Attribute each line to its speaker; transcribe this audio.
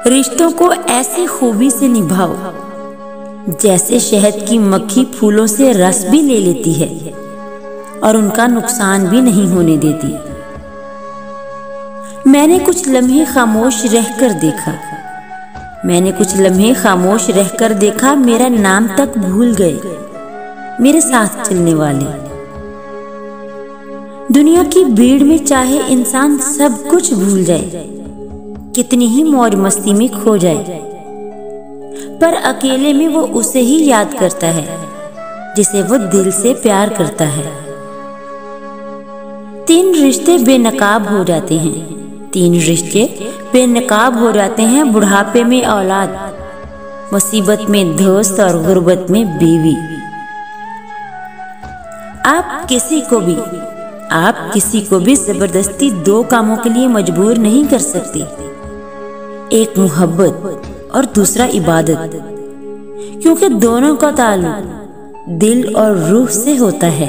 Speaker 1: रिश्तों को ऐसी खूबी से निभाओ जैसे शहद की मक्खी फूलों से रस भी ले लेती है और उनका नुकसान भी नहीं होने देती। मैंने कुछ लम्हे खामोश रहकर देखा, मैंने कुछ लम्हे खामोश रहकर देखा, मेरा नाम तक भूल गए मेरे साथ चलने वाले। दुनिया की भीड़ में चाहे इंसान सब कुछ भूल जाए, कितनी ही मौज मस्ती में खो जाए, पर अकेले में वो उसे ही याद करता है जिसे वो दिल से प्यार करता है। 3 रिश्ते बेनकाब हो जाते हैं, 3 रिश्ते बेनकाब हो जाते हैं। बुढ़ापे में औलाद, मुसीबत में दोस्त और गुर्बत में बीवी। आप किसी को भी जबरदस्ती 2 कामों के लिए मजबूर नहीं कर सकते, एक मोहब्बत और दूसरा इबादत, क्योंकि दोनों का ताल्लुक दिल और रूह से होता है।